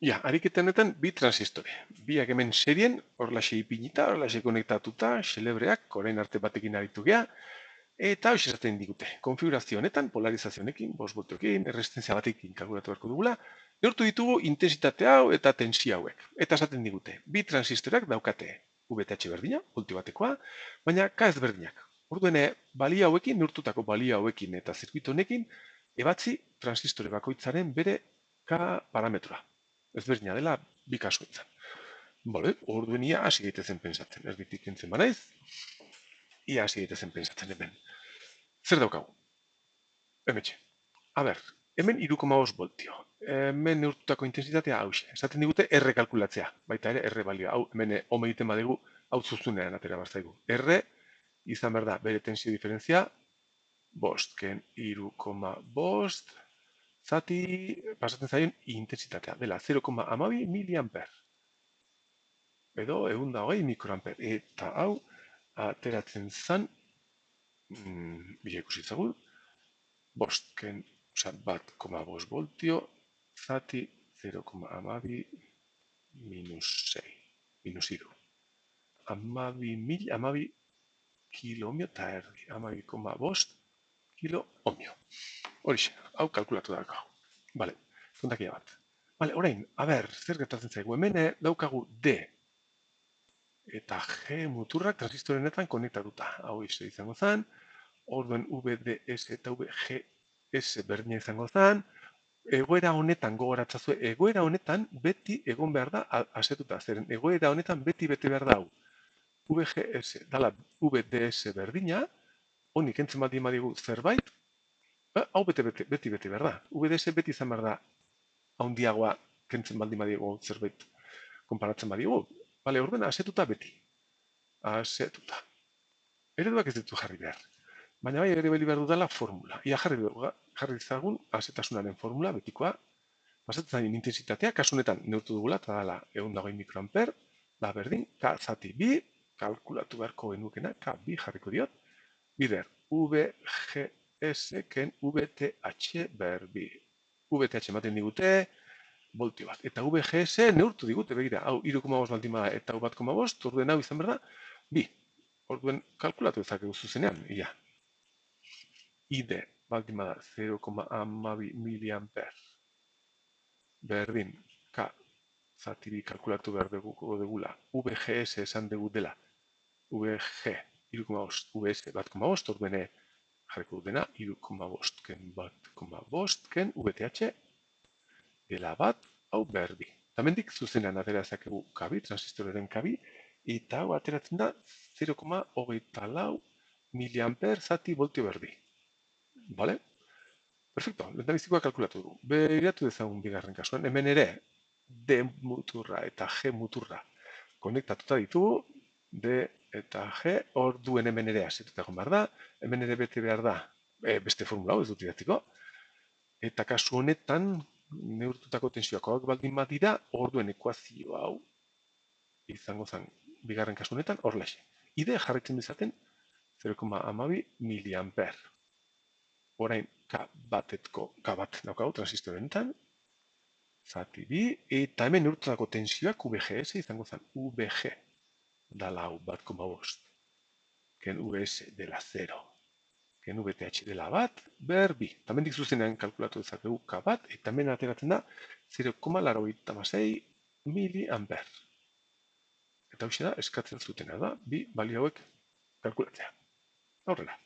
Ja, ariketa honetan bi transistore. Biak hemen serien, horlaxe ipinita, horlaxe konektatuta, xelebreak, orain arte batekin aritu gea, eta hoxe esaten digute. Konfigurazio honetan, polarizazionekin, 5 voltoekin, erresistentzia batekin kalkulatu beharko dugula, neurtu ditugu intensitate hau eta tensio hauek. Eta esaten digute, bi transistoreak daukate VTH berdina, voltio batekoa, baina K ezberdinak. Orduen, balio hauekin, neurtutako balio hauekin eta zirkuito honekin, ebatzi transistore bakoitzaren bere K parametroa. Ezberdina dela bi kasuetan. Bale, orduen ia hasi gaitezen pensatzen. Erditik entzen banaiz, ia hasi gaitezen pensatzen hemen. Zer daukagu? Hemetxe. A ber, hemen 3,5 voltio. Hemen neurtutako intensitatea hauxe. Esaten digute R kalkulatzea. Baita ere, R balio. Hau, hemen home egiten badegu, hau zuzunean atera barzaigu. R izan behar da, bere tensio diferentzia, bost, ken 3,5 zati pasatzen zaion intensitatea. Dela 0,12 miliamper. Edo 120 mikroamper. Eta hau, ateratzen zan, bila ikusi zagut, bostken, oza, 1,5 voltio, zati 0,12 minus 6, minus 3. 12 kilomio eta erdi, 12,5 kilo ohmio. Horixe, hau kalkulatu da. Bale, kontakia bat. Bale, orain, a ber, zer gertatzen zaigu, hemen daukagu D eta G muturrak transistorenetan konektatuta. Hau izango zen, orduen VDS eta VGS berdina izango zen, egoera honetan gogoratzazue, egoera honetan beti egon behar da asetuta, zeren egoera honetan beti bete behar da hau. VGS dala VDS berdina, honik entzen baldin badigu zerbait, hau beti bete behar da. VDS beti izan behar da haundiagoa kentzen baldin badigu zerbait konparatzen badigu. Bale, orduen asetuta beti. Asetuta. Ereduak ez ditu jarri behar. Baina bai ere behar dudala formula. Ia jarri zagun azetasunaren formula betikoa. Pasatzen zain intensitatea, kasunetan neurtu dugula, eta dala 120 mikroamper, da berdin, K zati bi, kalkulatu beharko genukena, K bi jarriko diot, bider, VGS ken VTH berbi. VTH ematen digute, voltio bat. Eta VGS neurtu digute, begira, hau 3,5 baldin bada eta hau 1,5, orduen hau izan berda, bi. Orduen kalkulatu ezakegu zuzenean, ia. ID baldin bada 0,12 miliamper berdin K zati kalkulatu behar dugula VGS esan dugu dela VG 3,5 VS 1,5 orduen jarriko dena 3,5 ken 1,5 ken VTH dela bat hau berbi. Tamendik zuzenean atera ezakegu kabi, transistoreren kabi, eta hau ateratzen da 0,24 miliamper zati voltio berbi. Bale? Perfecto, lehendabizikoa kalkulatu dugu. Begiratu dezagun bigarren kasuan, hemen ere D muturra eta G muturra konektatuta ditugu, D eta G, orduen hemen ere asetutako behar da, hemen ere bete behar da, beste formula hau ez dut idatziko, eta kasu honetan neurtutako tensioakoak baldin badira, orduen ekuazio hau izango zen bigarren kasu honetan horlaxe. Ide jarraitzen dezaten 0,12 miliamper. Orain K bat daukagu transistore honetan, zati bi, eta hemen neurtutako tensioak VGS izango zen VG dala hau 1,5, ken VS dela 0, ken VTH dela bat, berbi. Tamendik zuzenean kalkulatu dezakegu K bat, eta hemen ateratzen da 0,86 miliamper. Eta hau da, eskatzen zutena da, bi balio hauek kalkulatzea. Horrela.